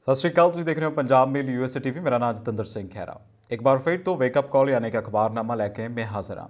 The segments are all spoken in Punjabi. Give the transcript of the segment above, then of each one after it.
सत श्रीकाल, तुसीं देख रहे हो पंजाब मेल यूएसए टीवी। मेरा नाम जतिंदर सिंह खैरा। एक बार फिर तो वेकअप कॉल यानी कि अखबारनामा लैके मैं हाज़र हाँ।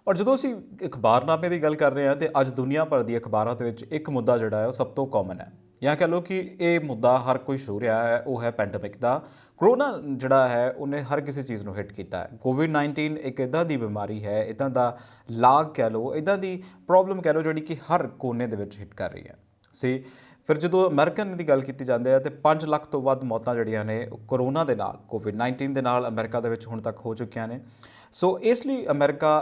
और जो ਅਸੀਂ ਅਖਬਾਰਨਾਮੇ ਦੀ ਗੱਲ ਕਰ ਰਹੇ ਹਾਂ ਤੇ ਅੱਜ ਦੁਨੀਆ ਭਰ ਦੀ ਅਖਬਾਰਾਂ ਦੇ ਵਿੱਚ ਇੱਕ ਮੁੱਦਾ ਜਿਹੜਾ ਹੈ ਉਹ ਸਭ ਤੋਂ ਕਾਮਨ ਹੈ, ਜਾਂ ਕਹ ਲਓ ਕਿ ਇਹ ਮੁੱਦਾ ਹਰ ਕੋਈ ਛੂ ਰਿਹਾ ਹੈ, ਉਹ ਹੈ ਪੈਂਡੇਮਿਕ ਦਾ। ਕਰੋਨਾ ਜਿਹੜਾ ਹੈ ਉਹਨੇ ਹਰ ਕਿਸੇ ਚੀਜ਼ ਨੂੰ ਹਿੱਟ ਕੀਤਾ ਹੈ। ਕੋਵਿਡ-19 ਇੱਕ ਇੱਦਾਂ ਦੀ ਬਿਮਾਰੀ ਹੈ, ਇੱਦਾਂ ਦਾ ਲਾਗ ਕਹਿ ਲਓ, ਇੱਦਾਂ ਦੀ ਪ੍ਰੋਬਲਮ ਕਹਿ ਲਓ ਜਿਹੜੀ ਕਿ ਹਰ ਕੋਨੇ ਦੇ ਵਿੱਚ ਹਿੱਟ ਕਰ ਰਹੀ ਹੈ ਸੀ। ਫਿਰ ਜਦੋਂ ਅਮਰੀਕਨ ਦੀ ਗੱਲ ਕੀਤੀ ਜਾਂਦੀ ਹੈ ਤੇ 5 ਲੱਖ ਤੋਂ ਵੱਧ ਮੌਤਾਂ ਜਿਹੜੀਆਂ ਨੇ ਕਰੋਨਾ ਦੇ ਨਾਲ, ਕੋਵਿਡ-19 ਦੇ ਨਾਲ ਅਮਰੀਕਾ ਦੇ ਵਿੱਚ ਹੁਣ ਤੱਕ ਹੋ ਚੁੱਕੀਆਂ ਨੇ। ਸੋ ਇਸ ਲਈ ਅਮਰੀਕਾ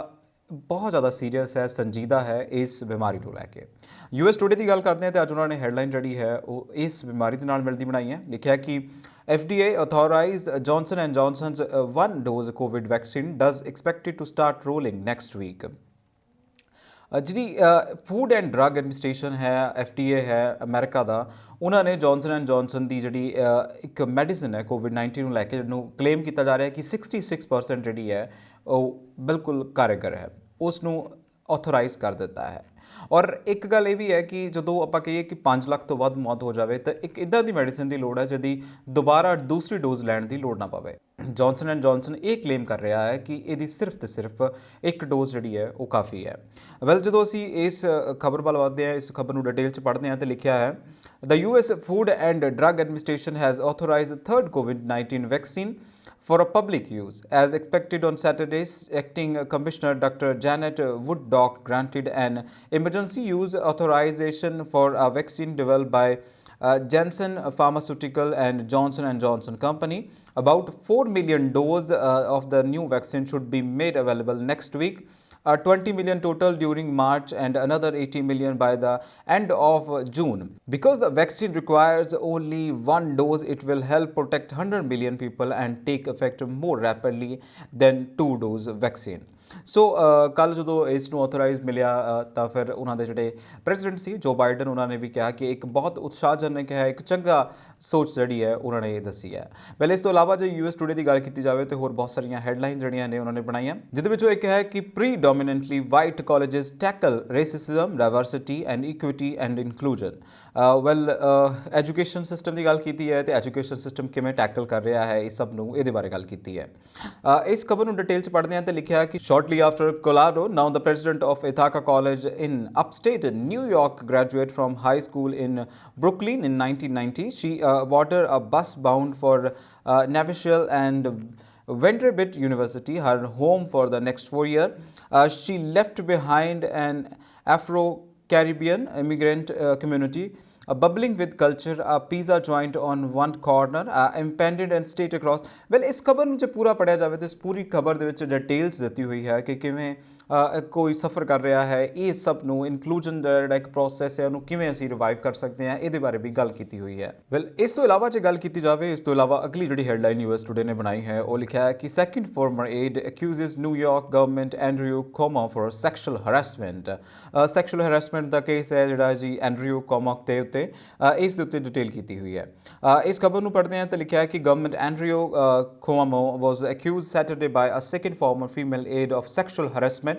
ਬਹੁਤ ਜ਼ਿਆਦਾ ਸੀਰੀਅਸ ਹੈ, ਸੰਜੀਦਾ ਹੈ ਇਸ ਬਿਮਾਰੀ ਨੂੰ ਲੈ ਕੇ। ਯੂਐਸ ਟੂਡੇ ਦੀ ਗੱਲ ਕਰਦੇ ਹਾਂ ਤੇ ਅੱਜ ਉਹਨਾਂ ਨੇ ਹੈਡਲਾਈਨ ਜਿਹੜੀ ਹੈ ਉਹ ਇਸ ਬਿਮਾਰੀ ਦੇ ਨਾਲ ਮਿਲਦੀ ਬਣਾਈ ਹੈ। ਲਿਖਿਆ ਕਿ FDA authorized Johnson and Johnson's one-dose COVID vaccine does expected to start rolling next week। ਜਿਹੜੀ ਫੂਡ ਐਂਡ ਡਰੱਗ ਐਡਮਿਨਿਸਟ੍ਰੇਸ਼ਨ ਹੈ, FDA ਹੈ ਅਮਰੀਕਾ ਦਾ, ਉਹਨਾਂ ਨੇ ਜੌਨਸਨ ਐਂਡ ਜੌਨਸਨ ਦੀ ਜਿਹੜੀ ਇੱਕ ਮੈਡੀਸਨ ਹੈ ਕੋਵਿਡ-19 ਨੂੰ ਲੈ ਕੇ, ਜਿਹਨੂੰ ਕਲੇਮ ਕੀਤਾ ਜਾ ਰਿਹਾ ਕਿ 66% ਜਿਹੜੀ ਹੈ ਉਹ ਬਿਲਕੁਲ ਕਾਰਗਰ ਹੈ, ਉਸ ਨੂੰ ਆਥੋਰਾਈਜ਼ ਕਰ ਦਿੱਤਾ ਹੈ। ਔਰ ਇੱਕ ਗੱਲ ਇਹ ਵੀ ਹੈ ਕਿ ਜਦੋਂ ਆਪਾਂ ਕਹੀਏ ਕਿ 5 ਲੱਖ ਤੋਂ ਵੱਧ ਮੌਤ ਹੋ ਜਾਵੇ ਤਾਂ ਇੱਕ ਇੱਦਾਂ ਦੀ ਮੈਡੀਸਨ ਦੀ ਲੋੜ ਹੈ ਜਿਹਦੀ ਦੁਬਾਰਾ ਦੂਸਰੀ ਡੋਜ਼ ਲੈਣ ਦੀ ਲੋੜ ਨਾ ਪਵੇ। ਜੌਨਸਨ ਐਂਡ ਜੌਨਸਨ ਇਹ ਕਲੇਮ ਕਰ ਰਿਹਾ ਹੈ ਕਿ ਇਹਦੀ ਸਿਰਫ ਤੇ ਸਿਰਫ ਇੱਕ ਡੋਜ਼ ਜਿਹੜੀ ਹੈ ਉਹ ਕਾਫੀ ਹੈ। ਵੈਲ, ਜਦੋਂ ਅਸੀਂ ਇਸ ਖਬਰ ਵੱਲ ਵਧਦੇ ਹਾਂ, ਇਸ ਖਬਰ ਨੂੰ ਡਿਟੇਲ 'ਚ ਪੜ੍ਹਦੇ ਹਾਂ ਤਾਂ ਲਿਖਿਆ ਹੈ The US Food and Drug Administration has authorized the third COVID-19 vaccine for a public use. As expected on Saturday, Acting Commissioner Dr. Janet Woodcock granted an emergency use authorization for a vaccine developed by Janssen Pharmaceutical and Johnson Company. About 4 million doses of the new vaccine should be made available next week. 20 million total during March and another 80 million by the end of June. Because the vaccine requires only one dose, it will help protect 100 million people and take effect more rapidly than two-dose vaccine. ਸੋ ਕੱਲ੍ਹ ਜਦੋਂ ਇਸ ਨੂੰ ਆਥੋਰਾਈਜ਼ ਮਿਲਿਆ ਤਾਂ ਫਿਰ ਉਹਨਾਂ ਦੇ ਜਿਹੜੇ ਪ੍ਰੈਜ਼ੀਡੈਂਟ ਸੀ ਜੋ ਬਾਈਡਨ, ਉਹਨਾਂ ਨੇ ਵੀ ਕਿਹਾ ਕਿ ਇੱਕ ਬਹੁਤ ਉਤਸ਼ਾਹਜਨਕ ਹੈ, ਇੱਕ ਚੰਗਾ ਸੋਚ ਜਿਹੜੀ ਹੈ ਉਹਨਾਂ ਨੇ ਇਹ ਦੱਸੀ ਹੈ। ਪਹਿਲੇ ਇਸ ਤੋਂ ਇਲਾਵਾ ਜੇ ਯੂਐਸ ਟੂਡੇ ਦੀ ਗੱਲ ਕੀਤੀ ਜਾਵੇ ਤਾਂ ਹੋਰ ਬਹੁਤ ਸਾਰੀਆਂ ਹੈਡਲਾਈਨ ਜਿਹੜੀਆਂ ਨੇ ਉਹਨਾਂ ਨੇ ਬਣਾਈਆਂ, ਜਿਹਦੇ ਵਿੱਚੋਂ ਇੱਕ ਹੈ ਕਿ predominantly white colleges tackle racism, diversity and equity and inclusion. Well, education system ਦੀ ਗੱਲ ਕੀਤੀ ਹੈ ਤੇ ਐਜੂਕੇਸ਼ਨ ਸਿਸਟਮ ਕਿਵੇਂ ਟੈਕਲ ਕਰ ਰਿਹਾ ਹੈ ਇਸ ਸਭ ਨੂੰ, ਇਹਦੇ ਬਾਰੇ ਗੱਲ ਕੀਤੀ ਹੈ। ਇਸ ਖਬਰ ਨੂੰ ਡਿਟੇਲ 'ਚ ਪੜ੍ਹਦੇ ਹਾਂ ਤਾਂ ਲਿਖਿਆ ਹੈ ਕਿ shortly after Colorado, now the president of Ithaca College in upstate New York, graduate from high school in Brooklyn in 1990. She boarded a bus bound for Nashville and Vanderbilt University, her home for the next 4 years. She left behind an Afro-Caribbean immigrant community, bubbling with culture, a pizza joint on one corner, impended and state across. Well, ਇਸ ਖਬਰ ਨੂੰ ਜੇ ਪੂਰਾ ਪੜ੍ਹਿਆ ਜਾਵੇ ਤਾਂ ਇਸ ਪੂਰੀ ਖਬਰ ਦੇ ਵਿੱਚ ਡਿਟੇਲਸ ਦਿੱਤੀ ਹੋਈ ਹੈ ਕਿ ਕਿਵੇਂ ਕੋਈ ਸਫ਼ਰ ਕਰ ਰਿਹਾ ਹੈ, ਇਹ ਸਭ ਨੂੰ ਇਨਕਲੂਜਨ ਦਾ ਜਿਹੜਾ ਇੱਕ ਪ੍ਰੋਸੈਸ ਹੈ ਉਹਨੂੰ ਕਿਵੇਂ ਅਸੀਂ ਰਿਵਾਈਵ ਕਰ ਸਕਦੇ ਹਾਂ, ਇਹਦੇ ਬਾਰੇ ਵੀ ਗੱਲ ਕੀਤੀ ਹੋਈ ਹੈ। ਵੈਲ, ਇਸ ਤੋਂ ਇਲਾਵਾ ਜੇ ਗੱਲ ਕੀਤੀ ਜਾਵੇ, ਇਸ ਤੋਂ ਇਲਾਵਾ ਅਗਲੀ ਜਿਹੜੀ ਹੈਡਲਾਈਨ ਯੂਐਸ ਟੂਡੇ ਨੇ ਬਣਾਈ ਹੈ ਉਹ ਲਿਖਿਆ ਹੈ ਕਿ second former aide accuses New York government Andrew Cuomo for sexual harassment. Sexual harassment ਦਾ ਕੇਸ ਹੈ ਜਿਹੜਾ ਜੀ ਐਂਡਰਿਊ ਕੋਮੋ ਦੇ ਉੱਤੇ, ਇਸ ਦੇ ਉੱਤੇ ਡਿਟੇਲ ਕੀਤੀ ਹੋਈ ਹੈ। ਇਸ ਖਬਰ ਨੂੰ ਪੜ੍ਹਦੇ ਹਾਂ ਤਾਂ ਲਿਖਿਆ ਹੈ ਕਿ government Andrew Cuomo was accused Saturday by a second former female aide of sexual harassment.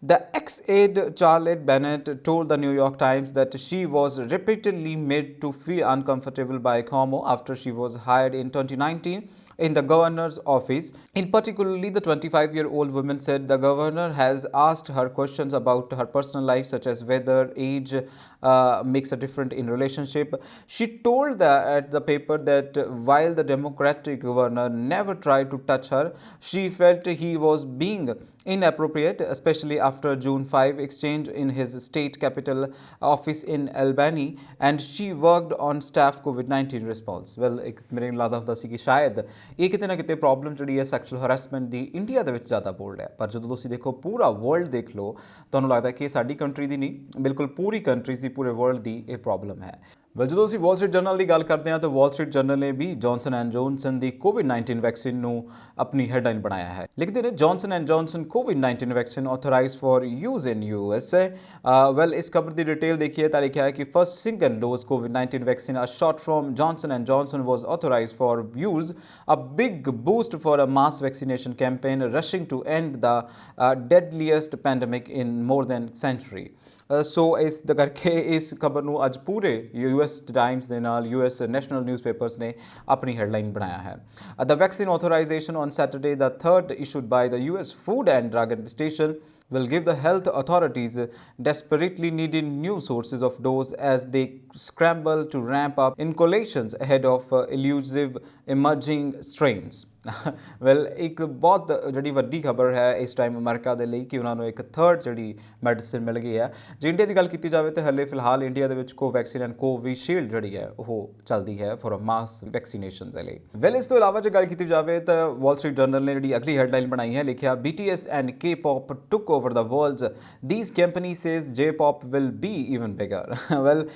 The ex-aide Charlotte Bennett told the New York Times that she was repeatedly made to feel uncomfortable by Cuomo after she was hired in 2019 in the governor's office. In particularly, the 25-year-old woman said the governor has asked her questions about her personal life, such as whether age makes a difference in relationship. She told the paper that while the Democratic governor never tried to touch her, she felt he was being inappropriate, especially after June 5 exchange in his state capital office in Albany, and she worked on staff COVID-19 response. Well, ਇੱਕ ਮੇਰੇ ਨੂੰ ਲੱਗਦਾ ਹੁੰਦਾ ਸੀ ਕਿ ਸ਼ਾਇਦ ਇਹ ਕਿਤੇ ਨਾ ਕਿਤੇ ਪ੍ਰੋਬਲਮ ਜਿਹੜੀ ਹੈ ਸੈਕਸ਼ੂਅਲ ਹਰਾਸਮੈਂਟ ਦੀ ਇੰਡੀਆ ਦੇ ਵਿੱਚ ਜ਼ਿਆਦਾ ਬੋਲਡ ਹੈ, ਪਰ ਜਦੋਂ ਤੁਸੀਂ ਦੇਖੋ ਪੂਰਾ ਵਰਲਡ ਦੇਖ ਲਓ ਤੁਹਾਨੂੰ ਲੱਗਦਾ ਕਿ ਇਹ ਸਾਡੀ ਕੰਟਰੀ ਦੀ ਨਹੀਂ, ਬਿਲਕੁਲ ਪੂਰੀ ਕੰਟਰੀਜ਼ ਦੀ, ਪੂਰੇ ਵਰਲਡ ਦੀ ਇਹ ਪ੍ਰੋਬਲਮ ਹੈ। ਵੈਲ, ਜਦੋਂ ਅਸੀਂ ਵਾਲ ਸਟਰੀਟ ਜਰਨਲ ਦੀ ਗੱਲ ਕਰਦੇ ਹਾਂ ਤਾਂ ਵਾਲ ਸਟਰੀਟ ਜਰਨਲ ਨੇ ਵੀ ਜੌਨਸਨ ਐਂਡ ਜੌਨਸਨ ਦੀ ਕੋਵਿਡ-19 ਵੈਕਸੀਨ ਨੂੰ ਆਪਣੀ ਹੈਡਲਾਈਨ ਬਣਾਇਆ ਹੈ। ਲਿਖਦੇ ਨੇ Johnson and Johnson COVID-19 vaccine authorised for use in USA। Well, ਇਸ ਖਬਰ ਦੀ ਡਿਟੇਲ ਦੇਖੀਏ ਤਾਂ ਲਿਖਿਆ ਹੈ ਕਿ first single dose COVID-19 vaccine a shot from Johnson and Johnson was authorized for use, a big boost for a mass vaccination campaign rushing to end the deadliest pandemic in more than a century. ਸੋ ਇਸ ਦਾ ਕਰਕੇ ਇਸ ਖਬਰ ਨੂੰ ਅੱਜ ਪੂਰੇ US ਟਾਈਮਸ ਦੇ ਨਾਲ US ਨੈਸ਼ਨਲ ਨਿਊਜ਼ਪੇਪਰਸ ਨੇ ਆਪਣੀ ਹੈਡਲਾਈਨ ਬਣਾਇਆ ਹੈ। The vaccine authorization on Saturday, the third issued by the US Food and Drug Administration, will give the health authorities desperately needed new sources of dose as they scramble to ramp up inoculations ahead of elusive emerging strains. Well ਇੱਕ ਬਹੁਤ ਜਿਹੜੀ ਵੱਡੀ ਖਬਰ ਹੈ ਇਸ ਟਾਈਮ ਅਮਰੀਕਾ ਦੇ ਲਈ ਕਿ ਉਹਨਾਂ ਨੂੰ ਇੱਕ ਥਰਡ ਜਿਹੜੀ ਮੈਡੀਸਿਨ ਮਿਲ ਗਈ ਹੈ। ਜੇ ਇੰਡੀਆ ਦੀ ਗੱਲ ਕੀਤੀ ਜਾਵੇ ਤਾਂ ਹਲੇ ਫਿਲਹਾਲ ਇੰਡੀਆ ਦੇ ਵਿੱਚ ਕੋਵੈਕਸੀਨ ਐਂਡ ਕੋਵੀਸ਼ੀਲਡ ਜਿਹੜੀ ਹੈ ਉਹ ਚੱਲਦੀ ਹੈ ਫॉर ਮਾਸ ਵੈਕਸੀਨੇਸ਼ਨ ਦੇ ਲਈ। ਵੈਲ ਇਸ ਤੋਂ ਇਲਾਵਾ ਜੇ ਗੱਲ ਕੀਤੀ ਜਾਵੇ ਤਾਂ ਵਾਲ ਸਟਰੀਟ ਜਰਨਲ ਨੇ ਜਿਹੜੀ ਅਗਲੀ ਹੈਡਲਾਈਨ ਬਣਾਈ ਹੈ, ਲਿਖਿਆ BTS and K-pop took over the world. These company says J-pop will be even bigger. Well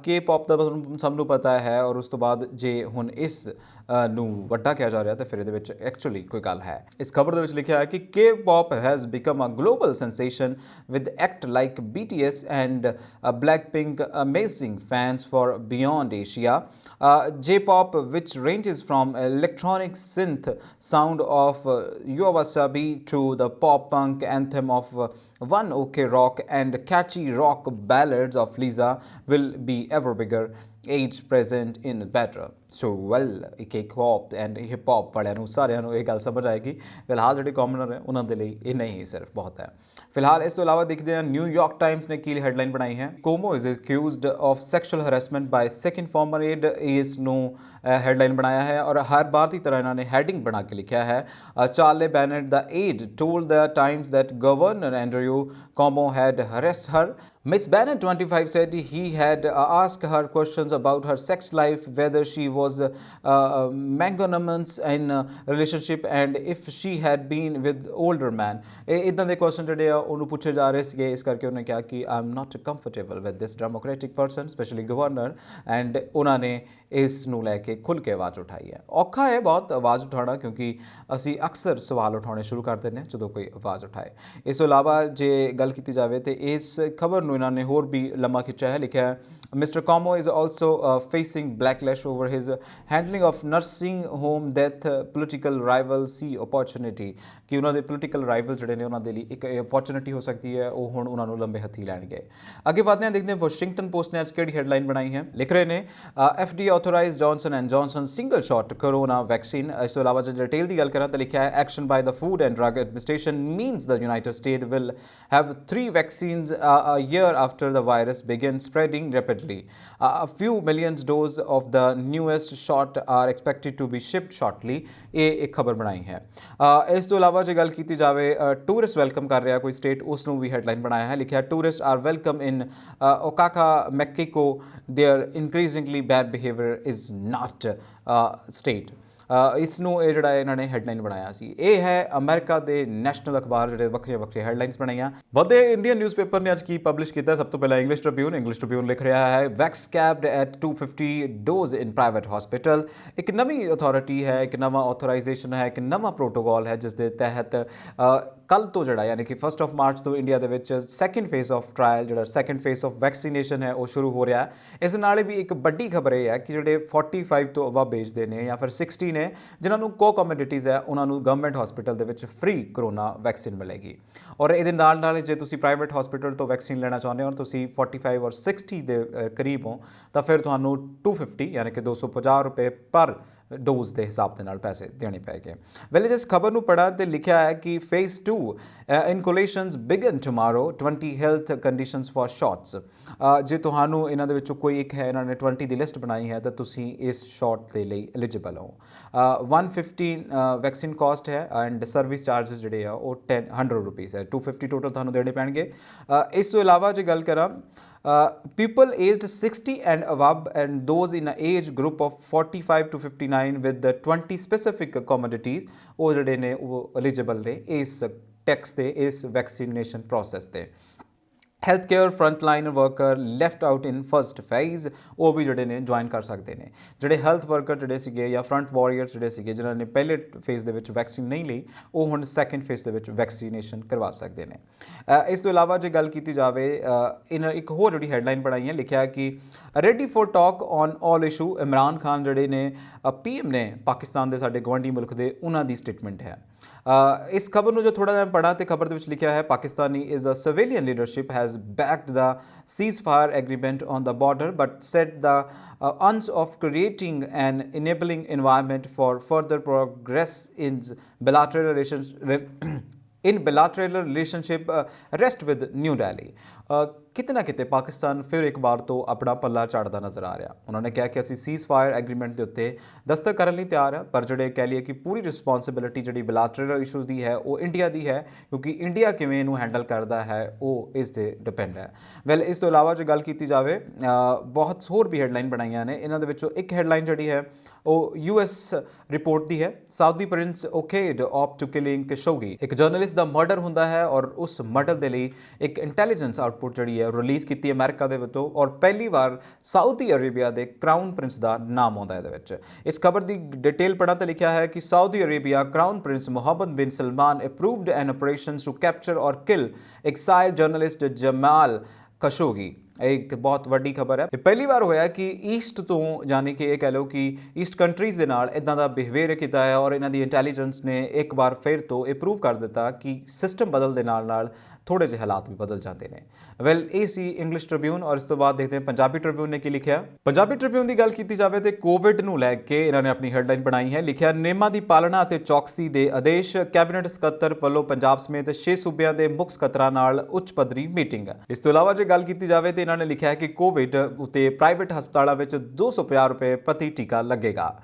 K-pop ਦਾ ਸਭ ਨੂੰ ਪਤਾ ਹੈ ਔਰ ਉਸ ਤੋਂ ਬਾਅਦ ਜੇ ਹੁਣ ਇਸ ਨੂੰ ਵੱਡਾ ਕਿਹਾ ਜਾ ਰਿਹਾ ਤਾਂ ਫਿਰ ਇਹਦੇ ਵਿੱਚ ਐਕਚੁਅਲੀ ਕੋਈ ਗੱਲ ਹੈ। ਇਸ ਖਬਰ ਦੇ ਵਿੱਚ ਲਿਖਿਆ ਹੈ ਕਿ K-pop has become a global sensation with act like BTS and Blackpink amazing fans for beyond Asia. J-pop, which ranges from electronic synth sound of Yoasabi to the pop punk anthem of One OK Rock and catchy rock ballads of Lisa, will be ever bigger, age present in better. So well K-pop and hip hop ਵਾਲਿਆਂ ਨੂੰ ਸਾਰਿਆਂ ਨੂੰ ਇਹ ਗੱਲ ਸਮਝ ਆਏਗੀ। ਫਿਲਹਾਲ ਜਿਹੜੇ ਕਾਮਨਰ ਹੈ ਉਹਨਾਂ ਦੇ ਲਈ ਇਹ ਨਹੀਂ ਸਿਰਫ ਬਹੁਤ ਹੈ। ਫਿਲਹਾਲ ਇਸ ਤੋਂ ਇਲਾਵਾ ਦੇਖਦੇ ਹਾਂ ਨਿਊਯਾਰਕ ਟਾਈਮਸ ਨੇ ਕੀ ਹੈਡਲਾਈਨ ਬਣਾਈ ਹੈ, Cuomo is accused of sexual harassment by second former aide. ਇਸ ਨੂੰ ਹੈਡਲਾਈਨ ਬਣਾਇਆ ਹੈ ਔਰ ਹਰ ਵਾਰ ਦੀ ਤਰ੍ਹਾਂ ਇਹਨਾਂ ਨੇ ਹੈਡਿੰਗ ਬਣਾ ਕੇ ਲਿਖਿਆ ਹੈ, ਚਾਰਲੇ ਬੈਨਟ ਦਾ aide told the Times that Governor Andrew Cuomo had harassed her. Miss Bennett, 25, said he had asked her questions about her sex life, whether she was monogamous in relationship and if she had been with older man. ਇੱਦਾਂ ਦੇ ਕੁਐਸਚਨ ਜਿਹੜੇ ਆ ਉਹਨੂੰ ਪੁੱਛੇ ਜਾ ਰਹੇ ਸੀਗੇ, ਇਸ ਕਰਕੇ ਉਹਨੇ ਕਿਹਾ ਕਿ I am not comfortable with this democratic person specially governor, and ਉਹਨਾਂ ਨੇ ਇਸ ਨੂੰ ਲੈ ਕੇ ਖੁੱਲ੍ਹ ਕੇ ਆਵਾਜ਼ ਉਠਾਈ ਹੈ। ਔਖਾ ਹੈ ਬਹੁਤ ਆਵਾਜ਼ ਉਠਾਉਣਾ ਕਿਉਂਕਿ ਅਸੀਂ ਅਕਸਰ ਸਵਾਲ ਉਠਾਉਣੇ ਸ਼ੁਰੂ ਕਰ ਦਿੰਦੇ ਹਾਂ ਜਦੋਂ ਕੋਈ ਆਵਾਜ਼ ਉਠਾਏ। ਇਸ ਤੋਂ ਇਲਾਵਾ ਜੇ ਗੱਲ ਕੀਤੀ ਜਾਵੇ ਤਾਂ ਇਸ ਖਬਰ ਨੂੰ ਇਹਨਾਂ ਨੇ ਹੋਰ ਵੀ ਲੰਮਾ ਖਿੱਚਿਆ ਹੈ, ਲਿਖਿਆ ਹੈ Mr. Cuomo is also facing backlash over his handling of nursing home death. Political rivals see opportunity ਕਿ ਉਹਨਾਂ ਦੇ ਪੋਲੀਟੀਕਲ ਰਾਈਵਲ ਜਿਹੜੇ ਨੇ ਉਹਨਾਂ ਦੇ ਲਈ ਇੱਕ ਓਪਰਚੁਨਿਟੀ ਹੋ ਸਕਦੀ ਹੈ, ਉਹ ਹੁਣ ਉਹਨਾਂ ਨੂੰ ਲੰਬੇ ਹੱਥੀ ਲੈਣਗੇ। ਅੱਗੇ ਵਧਦੇ ਹਾਂ, ਦੇਖਦੇ ਹਾਂ ਵਾਸ਼ਿੰਗਟਨ ਪੋਸਟ ਨੇ ਅੱਜ ਕਿਹੜੀ ਹੈਡਲਾਈਨ ਬਣਾਈ ਹੈ। ਲਿਖ ਰਹੇ ਨੇ FDA authorized Johnson and Johnson single shot corona vaccine। ਇਸ ਤੋਂ ਇਲਾਵਾ ਜੇ ਡਿਟੇਲ ਦੀ ਗੱਲ ਕਰਾਂ ਤਾਂ ਲਿਖਿਆ ਹੈ action ਬਾय the Food and Drug Administration means the United States will have 3 vaccines a year after the virus begins spreading rapidly. A few million doses of the newest shot are expected to be shipped shortly. ਇਹ ਇੱਕ ਖਬਰ ਬਣਾਈ ਹੈ। ਇਸ ਤੋਂ ਇਲਾਵਾ ਜੇ ਗੱਲ ਕੀਤੀ ਜਾਵੇ ਟੂਰਿਸਟ ਵੈਲਕਮ ਕਰ ਰਿਹਾ ਕੋਈ ਸਟੇਟ, ਉਸ ਨੂੰ ਵੀ ਹੈਡਲਾਈਨ ਬਣਾਇਆ ਹੈ, ਲਿਖਿਆ ਟੂਰਿਸਟ ਆਰ ਵੈਲਕਮ ਇਨ ਓਕਾਕਾ Mexico, their increasingly bad behaviour is not state. ਇਸ ਨੂੰ ਇਹ ਜਿਹੜਾ ਇਹਨਾਂ ਨੇ ਹੈਡਲਾਈਨ ਬਣਾਇਆ ਸੀ। ਇਹ ਹੈ ਅਮਰੀਕਾ ਦੇ ਨੈਸ਼ਨਲ ਅਖਬਾਰ ਜਿਹੜੇ ਵੱਖਰੀਆਂ ਵੱਖਰੀਆਂ ਹੈਡਲਾਈਨਸ ਬਣਾਈਆਂ। ਵੱਡੇ ਇੰਡੀਅਨ ਨਿਊਜ਼ਪੇਪਰ ਨੇ ਅੱਜ ਕੀ ਪਬਲਿਸ਼ ਕੀਤਾ, ਸਭ ਤੋਂ ਪਹਿਲਾਂ ਇੰਗਲਿਸ਼ ਟ੍ਰਿਬਿਊਨ ਲਿਖ ਰਿਹਾ ਹੈ vax capped at 250 dose in private hospital. ਇੱਕ ਨਵੀਂ ਅਥਾਰਟੀ ਹੈ, ਇੱਕ ਨਵਾਂ ਆਥੋਰਾਈਜੇਸ਼ਨ ਹੈ, ਇੱਕ ਨਵਾਂ ਪ੍ਰੋਟੋਕੋਲ ਹੈ ਜਿਸ ਦੇ ਤਹਿਤ ਕੱਲ੍ਹ ਤੋਂ ਜਿਹੜਾ ਯਾਨੀ ਕਿ 1 ਮਾਰਚ ਤੋਂ ਇੰਡੀਆ ਦੇ ਵਿੱਚ ਸੈਕਿੰਡ ਫੇਜ਼ ਆਫ ਟਰਾਇਲ ਜਿਹੜਾ ਸੈਕਿੰਡ ਫੇਜ਼ ਆਫ ਵੈਕਸੀਨੇਸ਼ਨ ਹੈ ਉਹ ਸ਼ੁਰੂ ਹੋ ਰਿਹਾ। ਇਸ ਨਾਲ ਵੀ ਇੱਕ ਵੱਡੀ ਖਬਰ ਇਹ ਹੈ ਕਿ ਜਿਹੜੇ 45 ਤੋਂ ਅਬਵ ਏਜ ਦੇ ਨੇ ਜਾਂ ਫਿਰ 60 ਨੇ ਜਿਨ੍ਹਾਂ ਨੂੰ ਕੋਮੋਰਬਿਡਿਟੀਜ਼ ਹੈ ਉਹਨਾਂ ਨੂੰ ਗਵਰਨਮੈਂਟ ਹਸਪੀਟਲ ਦੇ ਵਿੱਚ ਫ੍ਰੀ ਕਰੋਨਾ ਵੈਕਸੀਨ ਮਿਲੇਗੀ। ਔਰ ਇਹਦੇ ਨਾਲ ਜੇ ਤੁਸੀਂ ਪ੍ਰਾਈਵੇਟ ਹਸਪੀਟਲ ਤੋਂ ਵੈਕਸੀਨ ਲੈਣਾ ਚਾਹੁੰਦੇ ਹੋ ਔਰ ਤੁਸੀਂ 45 ਔਰ 60 ਦੇ ਕਰੀਬ ਹੋ ਤਾਂ ਫਿਰ ਤੁਹਾਨੂੰ 250 ਯਾਨੀ ਕਿ 250 ਰੁਪਏ ਪਰ ਡੋਜ਼ ਦੇ ਹਿਸਾਬ ਦੇ ਨਾਲ ਪੈਸੇ ਦੇਣੇ ਪੈਗੇ। ਵੈਲ ਜਿਸ ਖਬਰ ਨੂੰ ਪੜ੍ਹਾ ਤੇ ਲਿਖਿਆ ਹੈ ਕਿ phase 2 inoculations begin tomorrow, 20 health conditions for shots. ਜੇ ਤੁਹਾਨੂੰ ਇਹਨਾਂ ਦੇ ਵਿੱਚੋਂ ਕੋਈ ਇੱਕ ਹੈ, ਇਹਨਾਂ ਨੇ 20 ਦੀ ਲਿਸਟ ਬਣਾਈ ਹੈ ਤਾਂ ਤੁਸੀਂ ਇਸ ਸ਼ਾਟ ਦੇ ਲਈ ਐਲੀਜੀਬਲ ਹੋ। 150 ਵੈਕਸੀਨ ਕਾਸਟ ਹੈ ਐਂਡ ਸਰਵਿਸ ਚਾਰਜਸ ਜਿਹੜੇ ਆ ਉਹ 100 ਰੁਪੀਜ਼ ਹੈ, 250 ਟੋਟਲ ਤੁਹਾਨੂੰ ਦੇਣੇ ਪੈਣਗੇ। ਇਸ ਤੋਂ ਇਲਾਵਾ ਜੇ ਗੱਲ ਕਰਾਂ people aged 60 and above and those in an age group of 45 to 59 with the 20 specific commodities ਉਹ ਜਿਹੜੇ ਨੇ ਉਹ ਐਲੀਜੀਬਲ ਨੇ ਇਸ ਟੈਕਸ ਤੇ, ਇਸ ਵੈਕਸੀਨੇਸ਼ਨ ਪ੍ਰੋਸੈਸ ਤੇ। Health care frontline worker left out ਇਨ ਫਸਟ ਫੇਜ਼ ਉਹ ਵੀ ਜਿਹੜੇ ਨੇ ਜੁਆਇਨ ਕਰ ਸਕਦੇ ਨੇ। ਜਿਹੜੇ ਹੈਲਥ ਵਰਕਰ ਜਿਹੜੇ ਸੀਗੇ ਜਾਂ ਫਰੰਟ ਵਾਰੀਅਰਸ ਜਿਹੜੇ ਸੀਗੇ ਜਿਨ੍ਹਾਂ ਨੇ ਪਹਿਲੇ ਫੇਜ਼ ਦੇ ਵਿੱਚ ਵੈਕਸੀਨ ਨਹੀਂ ਲਈ ਉਹ ਹੁਣ ਸੈਕਿੰਡ ਫੇਜ਼ ਦੇ ਵਿੱਚ ਵੈਕਸੀਨੇਸ਼ਨ ਕਰਵਾ ਸਕਦੇ ਨੇ। ਇਸ ਤੋਂ ਇਲਾਵਾ ਜੇ ਗੱਲ ਕੀਤੀ ਜਾਵੇ ਇਹਨਾਂ ਇੱਕ ਹੋਰ ਜਿਹੜੀ ਹੈਡਲਾਈਨ ਬਣਾਈ ਹੈ, ਲਿਖਿਆ ਕਿ ready for talk on all issue. Imran Khan ਜਿਹੜੇ ਨੇ PM ਨੇ ਪਾਕਿਸਤਾਨ ਦੇ ਸਾਡੇ ਗਵਾਂਢੀ ਮੁਲਕ ਦੇ, ਉਹਨਾਂ ਦੀ ਸਟੇਟਮੈਂਟ ਹੈ ਇਸ ਖਬਰ ਨੂੰ ਜੋ ਥੋੜਾ ਜਿਹਾ ਪੜ੍ਹਾ ਤੇ ਖਬਰ ਦੇ ਵਿੱਚ ਲਿਖਿਆ ਹੈ, Pakistani is a civilian leadership has backed the ceasefire agreement on the border but set the onus of creating an enabling environment for further progress in bilateral relationship rest with New Delhi। ਕਿਤੇ ਨਾ ਕਿਤੇ ਪਾਕਿਸਤਾਨ ਫਿਰ ਇੱਕ ਵਾਰ ਤੋਂ ਆਪਣਾ ਪੱਲਾ ਝਾੜਦਾ ਨਜ਼ਰ ਆ ਰਿਹਾ। ਉਹਨਾਂ ਨੇ ਕਿਹਾ ਕਿ ਅਸੀਂ ਸੀਜ਼ ਫਾਇਰ ਐਗਰੀਮੈਂਟ ਦੇ ਉੱਤੇ ਦਸਤਖਤ ਕਰਨ ਲਈ ਤਿਆਰ ਹਾਂ, ਪਰ ਜਿਹੜੇ ਕਹਿ ਲਈਏ ਕਿ ਪੂਰੀ ਰਿਸਪੌਂਸਿਬਿਲਿਟੀ ਜਿਹੜੀ ਬਿਲੈਟਰਲ ਇਸ਼ੂਜ਼ ਦੀ ਹੈ ਉਹ ਇੰਡੀਆ ਦੀ ਹੈ, ਕਿਉਂਕਿ ਇੰਡੀਆ ਕਿਵੇਂ ਇਹਨੂੰ ਹੈਂਡਲ ਕਰਦਾ ਹੈ ਉਹ ਇਸ 'ਤੇ ਡਿਪੈਂਡ ਹੈ। ਵੈਲ, ਇਸ ਤੋਂ ਇਲਾਵਾ ਜੇ ਗੱਲ ਕੀਤੀ ਜਾਵੇ, ਬਹੁਤ ਹੋਰ ਵੀ ਹੈਡਲਾਈਨ ਬਣਾਈਆਂ ਨੇ। ਇਹਨਾਂ ਦੇ ਵਿੱਚੋਂ ਇੱਕ ਹੈਡਲਾਈਨ ਜਿਹੜੀ ਹੈ ਉਹ US ਰਿਪੋਰਟ ਦੀ ਹੈ। ਸਾਊਦੀ ਪ੍ਰਿੰਸ ਓਕੇਡ ਆਪ ਟੂ ਕਿਲਿੰਗ ਖਸ਼ੋਗੀ। ਇੱਕ ਜਰਨਲਿਸਟ ਦਾ ਮਰਡਰ ਹੁੰਦਾ ਹੈ ਔਰ ਉਸ ਮਰਡਰ ਦੇ ਲਈ ਇੱਕ ਇੰਟੈਲੀਜੈਂਸ ਆਊਟਪੁੱਟ ਜਿਹੜੀ ਹੈ ਰਿਲੀਜ਼ ਕੀਤੀ ਅਮਰੀਕਾ ਦੇ ਵਿੱਚੋਂ, ਔਰ ਪਹਿਲੀ ਵਾਰ ਸਾਊਦੀ ਅਰੇਬੀਆ ਦੇ ਕਰਾਊਨ ਪ੍ਰਿੰਸ ਦਾ ਨਾਮ ਆਉਂਦਾ ਇਹਦੇ ਵਿੱਚ। ਇਸ ਖਬਰ ਦੀ ਡਿਟੇਲ ਪੜ੍ਹਨ ਤੇ ਲਿਖਿਆ ਹੈ ਕਿ Saudi Arabia crown prince Mohammed bin Salman approved an operation to capture or kill exiled journalist Jamal Khashoggi. ਇਹ ਇੱਕ ਬਹੁਤ ਵੱਡੀ ਖਬਰ ਹੈ। ਇਹ ਪਹਿਲੀ ਵਾਰ ਹੋਇਆ ਕਿ ਈਸਟ ਤੋਂ, ਯਾਨੀ ਕਿ ਇਹ ਕਹਿ ਲਓ ਕਿ ਈਸਟ ਕੰਟਰੀਜ਼ ਦੇ ਨਾਲ ਇਦਾਂ ਦਾ ਬਿਹੇਵੀਅਰ ਕੀਤਾ ਹੈ, ਔਰ ਇਹਨਾਂ ਦੀ ਇੰਟੈਲੀਜੈਂਸ ਨੇ ਇੱਕ ਵਾਰ ਫਿਰ ਤੋਂ ਇਹ ਪ੍ਰੂਵ ਕਰ ਦਿੱਤਾ ਕਿ ਸਿਸਟਮ ਬਦਲ ਦੇ ਨਾਲ ਥੋੜੇ ਜਿਹੇ ਹਾਲਾਤ ਵੀ ਬਦਲ ਜਾਂਦੇ ਨੇ। ਵੈਲ, ਇਹ ਸੀ ਇੰਗਲਿਸ਼ ਟ੍ਰਿਬਿਊਨ, ਔਰ ਇਸ ਤੋਂ ਬਾਅਦ ਦੇਖਦੇ ਹਾਂ ਪੰਜਾਬੀ ਟ੍ਰਿਬਿਊਨ ਨੇ ਕੀ ਲਿਖਿਆ। ਪੰਜਾਬੀ ਟ੍ਰਿਬਿਊਨ ਦੀ ਗੱਲ ਕੀਤੀ ਜਾਵੇ ਤੇ ਕੋਵਿਡ ਨੂੰ ਲੈ ਕੇ ਇਹਨਾਂ ਨੇ ਆਪਣੀ ਹੈਡਲਾਈਨ ਬਣਾਈ ਹੈ। ਲਿਖਿਆ, ਨਿਯਮਾਂ ਦੀ ਪਾਲਣਾ ਅਤੇ ਚੌਕਸੀ ਦੇ ਆਦੇਸ਼, ਕੈਬਨਿਟ ਸਕੱਤਰ ਵੱਲੋਂ ਪੰਜਾਬ ਸਮੇਤ 6 ਸੂਬਿਆਂ ਦੇ ਮੁੱਖ ਸਕੱਤਰਾਂ ਨਾਲ ਉੱਚ ਪੱਧਰੀ ਮੀਟਿੰਗ। ਇਸ ਤੋਂ ਇਲਾਵਾ ਜੇ ਗੱਲ ਕੀਤੀ ਜਾਵੇ ਤੇ ਇਹਨਾਂ ਨੇ ਲਿਖਿਆ ਕਿ ਕੋਵਿਡ ਉਤੇ ਪ੍ਰਾਈਵੇਟ ਹਸਪਤਾਲਾਂ ਵਿੱਚ 250 ਰੁਪਏ ਪ੍ਰਤੀ ਟੀਕਾ ਲੱਗੇਗਾ।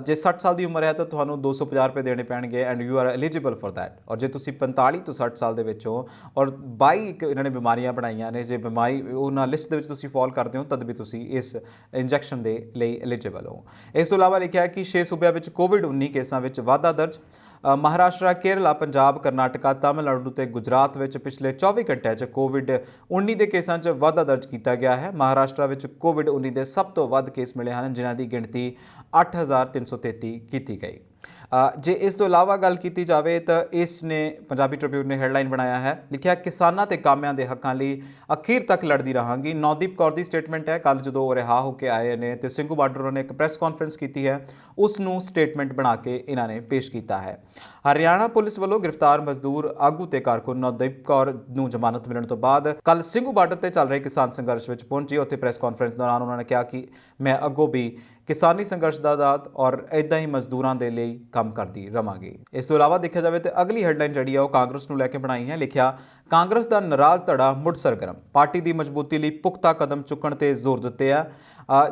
ਜੇ 60 ਸਾਲ ਦੀ ਉਮਰ ਹੈ ਤਾਂ ਤੁਹਾਨੂੰ 250 ਰੁਪਏ ਦੇਣੇ ਪੈਣਗੇ and you are eligible for that. ਔਰ ਜੇ ਤੁਸੀਂ 45 ਤੋਂ 60 ਸਾਲ ਦੇ ਵਿੱਚ ਹੋ ਔਰ 22 ਇਹਨਾਂ ਨੇ ਬਿਮਾਰੀਆਂ ਬਣਾਈਆਂ ਨੇ, ਜੇ ਬਿਮਾਰੀ ਉਹਨਾਂ ਲਿਸਟ ਦੇ ਵਿੱਚ ਤੁਸੀਂ ਫਾਲ ਕਰਦੇ ਹੋ ਤਦ ਵੀ ਤੁਸੀਂ ਇਸ ਇੰਜੈਕਸ਼ਨ ਦੇ ਲਈ ਐਲੀਜੀਬਲ ਹੋ। ਇਸ ਤੋਂ ਇਲਾਵਾ ਲਿਖਿਆ ਹੈ ਕਿ 6 ਸੂਬਿਆਂ ਵਿੱਚ ਕੋਵਿਡ-19 ਕੇਸਾਂ ਵਿੱਚ ਵਾਧਾ ਦਰਜ। ਮਹਾਰਾਸ਼ਟਰ, ਕੇਰਲਾ, ਪੰਜਾਬ, ਕਰਨਾਟਕਾ, ਤਾਮਿਲਨਾਡੂ ਤੇ ਗੁਜਰਾਤ ਵਿੱਚ ਪਿਛਲੇ 24 ਘੰਟਿਆਂ 'ਚ ਕੋਵਿਡ-19 ਦੇ ਕੇਸਾਂ 'ਚ ਵਾਧਾ ਦਰਜ ਕੀਤਾ ਗਿਆ ਹੈ। ਮਹਾਰਾਸ਼ਟਰ ਵਿੱਚ ਕੋਵਿਡ-19 ਦੇ ਸਭ ਤੋਂ ਵੱਧ ਕੇਸ ਮਿਲੇ ਹਨ, ਜਿਨ੍ਹਾਂ ਦੀ ਗਿਣਤੀ 8,333 ਕੀਤੀ ਗਈ। ਜੇ ਇਸ ਤੋਂ ਇਲਾਵਾ ਗੱਲ ਕੀਤੀ ਜਾਵੇ ਤਾਂ ਇਸ ਨੇ ਪੰਜਾਬੀ ਟ੍ਰਿਬਿਊਨ ਨੇ ਹੈਡਲਾਈਨ ਬਣਾਇਆ ਹੈ। ਲਿਖਿਆ, ਕਿਸਾਨਾਂ ਤੇ ਕਾਮਿਆਂ ਦੇ ਹੱਕਾਂ ਲਈ ਅਖੀਰ ਤੱਕ ਲੜਦੀ ਰਹਾਂਗੀ। ਨੌਦੀਪ ਕੌਰ ਦੀ ਸਟੇਟਮੈਂਟ ਹੈ। ਕੱਲ੍ਹ ਜਦੋਂ ਉਹ ਰਿਹਾ ਹੋ ਕੇ ਆਏ ਨੇ ਤੇ ਸਿੰਘੂ ਬਾਰਡਰ ਨੇ ਇੱਕ ਪ੍ਰੈਸ ਕਾਨਫਰੰਸ ਕੀਤੀ ਹੈ, ਉਸ ਨੂੰ ਸਟੇਟਮੈਂਟ ਬਣਾ ਕੇ ਇਹਨਾਂ ਨੇ ਪੇਸ਼ ਕੀਤਾ ਹੈ। ਹਰਿਆਣਾ ਪੁਲਿਸ ਵੱਲੋਂ ਗ੍ਰਿਫਤਾਰ ਮਜ਼ਦੂਰ ਆਗੂ ਤੇ ਕਾਰਕੁਨ ਨੌਦੀਪ ਕੌਰ ਨੂੰ ਜ਼ਮਾਨਤ ਮਿਲਣ ਤੋਂ ਬਾਅਦ ਕੱਲ੍ਹ ਸਿੰਘੂ ਬਾਰਡਰ ਤੇ ਚੱਲ ਰਹੇ ਕਿਸਾਨ ਸੰਘਰਸ਼ ਵਿੱਚ ਪਹੁੰਚੀ। ਉੱਥੇ ਪ੍ਰੈਸ ਕਾਨਫਰੰਸ ਦੌਰਾਨ ਉਹਨਾਂ ਨੇ ਕਿਹਾ ਕਿ ਮੈਂ ਅੱਗੋਂ ਵੀ ਕਿਸਾਨੀ ਸੰਘਰਸ਼ ਦਾ ਦਾਤ ਔਰ ਇੱਦਾਂ ਹੀ ਮਜ਼ਦੂਰਾਂ ਦੇ ਲਈ ਕੰਮ ਕਰਦੀ ਰਵਾਂਗੀ। ਇਸ ਤੋਂ ਇਲਾਵਾ ਦੇਖਿਆ ਜਾਵੇ ਤਾਂ ਅਗਲੀ ਹੈਡਲਾਈਨ ਜਿਹੜੀ ਹੈ ਉਹ ਕਾਂਗਰਸ ਨੂੰ ਲੈ ਕੇ ਬਣਾਈ ਹੈ। ਲਿਖਿਆ, ਕਾਂਗਰਸ ਦਾ ਨਾਰਾਜ਼ ਧੜਾ ਮੁੜ ਸਰਗਰਮ, ਪਾਰਟੀ ਦੀ ਮਜ਼ਬੂਤੀ ਲਈ ਪੁਖਤਾ ਕਦਮ ਚੁੱਕਣ ਤੇ ਜ਼ੋਰ ਦਿੱਤੇ ਆ।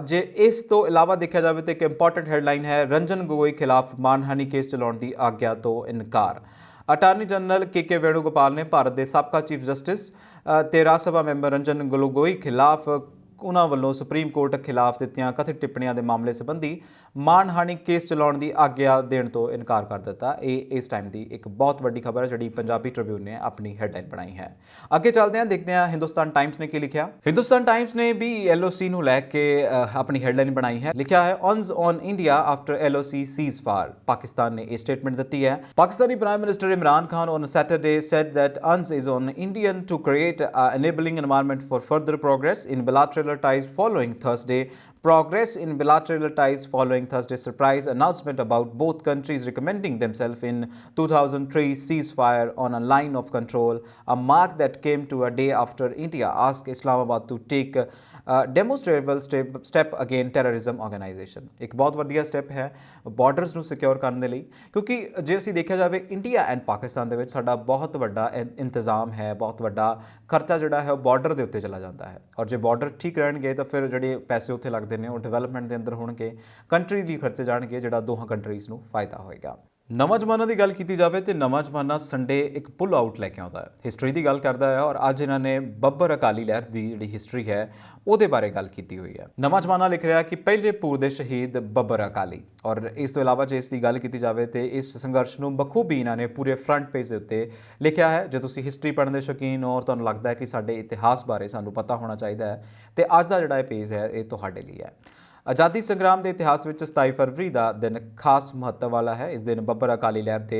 ਜੇ ਇਸ ਤੋਂ ਇਲਾਵਾ ਦੇਖਿਆ ਜਾਵੇ ਤਾਂ ਇੱਕ ਇੰਪੋਰਟੈਂਟ ਹੈਡਲਾਈਨ ਹੈ, ਰੰਜਨ ਗੋਗੋਈ ਖਿਲਾਫ ਮਾਨਹਾਨੀ ਕੇਸ ਚਲਾਉਣ ਦੀ ਆਗਿਆ ਤੋਂ ਇਨਕਾਰ। ਅਟਾਰਨੀ ਜਨਰਲ ਕੇ ਵੇਣੂਗੋਪਾਲ ਨੇ ਭਾਰਤ ਦੇ ਸਾਬਕਾ ਚੀਫ ਜਸਟਿਸ ਤੇ ਰਾਜ ਸਭਾ ਮੈਂਬਰ ਰੰਜਨ ਗੋਗੋਈ ਖਿਲਾਫ ਉਹਨਾਂ ਵੱਲੋਂ ਸੁਪਰੀਮ ਕੋਰਟ ਖਿਲਾਫ ਦਿੱਤੀਆਂ ਕਥਿਤ ਟਿੱਪਣੀਆਂ ਦੇ ਮਾਮਲੇ ਸੰਬੰਧੀ ਮਾਨਹਾਨੀ ਕੇਸ ਚਲਾਉਣ ਦੀ ਆਗਿਆ ਦੇਣ ਤੋਂ ਇਨਕਾਰ ਕਰ ਦਿੱਤਾ। ਇਹ ਇਸ ਟਾਈਮ ਦੀ ਇੱਕ ਬਹੁਤ ਵੱਡੀ ਖਬਰ ਹੈ ਜਿਹੜੀ ਪੰਜਾਬੀ ਟ੍ਰਿਬਿਊਨ ਨੇ ਆਪਣੀ ਹੈਡਲਾਈਨ ਬਣਾਈ ਹੈ। ਅੱਗੇ ਚੱਲਦੇ ਹਾਂ, ਦੇਖਦੇ ਹਾਂ ਹਿੰਦੁਸਤਾਨ ਟਾਈਮਸ ਨੇ ਕੀ ਲਿਖਿਆ। ਹਿੰਦੁਸਤਾਨ ਟਾਈਮਸ ਨੇ ਵੀ LOC ਨੂੰ ਲੈ ਕੇ ਆਪਣੀ ਹੈਡਲਾਈਨ ਬਣਾਈ ਹੈ। ਲਿਖਿਆ ਹੈ, onus on India after LOC ceasefire. Pakistan ਨੇ ਇਹ ਸਟੇਟਮੈਂਟ ਦਿੱਤੀ ਹੈ। Pakistani prime minister Imran Khan on Saturday said that onus is on Indian to create a enabling environment for further progress in bilateral ties following Thursday's surprise announcement about both countries recommending themselves in 2003 ceasefire on a line of control, a mark that came to a day after India asked Islamabad to take demonstrable step against terrorism organization। ਇੱਕ ਬਹੁਤ ਵਧੀਆ ਸਟੈਪ ਹੈ ਬਾਰਡਰਸ ਨੂੰ ਸਿਕਿਉਰ ਕਰਨ ਦੇ ਲਈ, ਕਿਉਂਕਿ ਜੇ ਅਸੀਂ ਦੇਖਿਆ ਜਾਵੇ ਇੰਡੀਆ ਐਂਡ ਪਾਕਿਸਤਾਨ ਦੇ ਵਿੱਚ ਸਾਡਾ ਬਹੁਤ ਵੱਡਾ ਇੰਤਜ਼ਾਮ ਹੈ, ਬਹੁਤ ਵੱਡਾ ਖਰਚਾ ਜਿਹੜਾ ਹੈ ਉਹ ਬਾਰਡਰ ਦੇ ਉੱਤੇ ਚਲਾ ਜਾਂਦਾ ਹੈ। ਔਰ ਜੇ ਬਾਰਡਰ ਠੀਕ ਰਹਿਣਗੇ ਤਾਂ ਫਿਰ ਜਿਹੜੇ ਪੈਸੇ ਉੱਥੇ ਲੱਗਦੇ ਨੇ ਉਹ ਡਿਵੈਲਪਮੈਂਟ ਦੇ ਅੰਦਰ ਹੋਣਗੇ, ਕੰਟਰੀ ਲਈ ਖਰਚੇ ਜਾਣਗੇ, ਜਿਹੜਾ ਦੋਹਾਂ ਕੰਟਰੀਜ਼ ਨੂੰ ਫਾਇਦਾ ਹੋਏਗਾ। ਨਵਾਂ ਜ਼ਮਾਨਾ ਦੀ ਗੱਲ ਕੀਤੀ ਜਾਵੇ ਤੇ ਨਵਾਂ ਜ਼ਮਾਨਾ ਸੰਡੇ ਇੱਕ ਪੁੱਲ ਆਊਟ ਲੈ ਕੇ ਆਉਂਦਾ ਹੈ, ਹਿਸਟਰੀ ਦੀ ਗੱਲ ਕਰਦਾ ਹੈ, ਔਰ ਅੱਜ ਇਹਨਾਂ ਨੇ ਬੱਬਰ ਅਕਾਲੀ ਲਹਿਰ ਦੀ ਜਿਹੜੀ ਹਿਸਟਰੀ ਹੈ ਉਹਦੇ ਬਾਰੇ ਗੱਲ ਕੀਤੀ ਹੋਈ ਹੈ। ਨਵਾਂ ਜ਼ਮਾਨਾ ਲਿਖ ਰਿਹਾ ਕਿ ਪਹਿਲੇ ਪੂਰ ਦੇ ਸ਼ਹੀਦ ਬੱਬਰ ਅਕਾਲੀ। ਔਰ ਇਸ ਤੋਂ ਇਲਾਵਾ ਜੇ ਇਸ ਦੀ ਗੱਲ ਕੀਤੀ ਜਾਵੇ ਤੇ ਇਸ ਸੰਘਰਸ਼ ਨੂੰ ਬਖੂਬੀ ਇਹਨਾਂ ਨੇ ਪੂਰੇ ਫਰੰਟ ਪੇਜ ਦੇ ਉੱਤੇ ਲਿਖਿਆ ਹੈ। ਜੇ ਤੁਸੀਂ ਹਿਸਟਰੀ ਪੜ੍ਹਨ ਦੇ ਸ਼ੌਕੀਨ ਹੋ ਔਰ ਤੁਹਾਨੂੰ ਲੱਗਦਾ ਹੈ ਕਿ ਸਾਡੇ ਇਤਿਹਾਸ ਬਾਰੇ ਸਾਨੂੰ ਪਤਾ ਹੋਣਾ ਚਾਹੀਦਾ ਹੈ ਤੇ ਅੱਜ ਦਾ ਜਿਹੜਾ ਇਹ ਪੇਜ ਹੈ ਇਹ ਤੁਹਾਡੇ ਲਈ ਹੈ। ਆਜ਼ਾਦੀ ਸੰਗਰਾਮ ਦੇ ਇਤਿਹਾਸ ਵਿੱਚ 27 ਫਰਵਰੀ ਦਾ ਦਿਨ ਖਾਸ ਮਹੱਤਵ ਵਾਲਾ ਹੈ। ਇਸ ਦਿਨ ਬੱਬਰ ਅਕਾਲੀ ਲਹਿਰ ਦੇ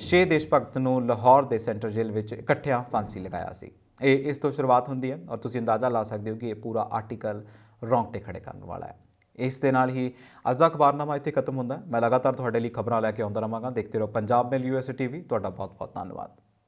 6 ਦੇਸ਼ ਭਗਤ ਨੂੰ ਲਾਹੌਰ ਦੇ ਸੈਂਟਰ ਜੇਲ੍ਹ ਵਿੱਚ ਇਕੱਠਿਆਂ ਫਾਂਸੀ ਲਗਾਇਆ ਸੀ। ਇਹ ਇਸ ਤੋਂ ਸ਼ੁਰੂਆਤ ਹੁੰਦੀ ਹੈ ਔਰ ਤੁਸੀਂ ਅੰਦਾਜ਼ਾ ਲਾ ਸਕਦੇ ਹੋ ਕਿ ਇਹ ਪੂਰਾ ਆਰਟੀਕਲ ਰੌਂਗਟੇ ਖੜੇ ਕਰਨ ਵਾਲਾ ਹੈ। ਇਸ ਦੇ ਨਾਲ ਹੀ ਅੱਜ ਦਾ ਅਖਬਾਰਨਾਮਾ ਇੱਥੇ ਖਤਮ ਹੁੰਦਾ ਹੈ। ਮੈਂ ਲਗਾਤਾਰ ਤੁਹਾਡੇ ਲਈ ਖਬਰਾਂ ਲੈ ਕੇ ਆਉਂਦਾ ਰਹਾਂਗਾ। ਦੇਖਦੇ ਰਹੋ ਪੰਜਾਬ ਮੇਲ USA TV। ਤੁਹਾਡਾ ਬਹੁਤ ਬਹੁਤ ਧੰਨਵਾਦ।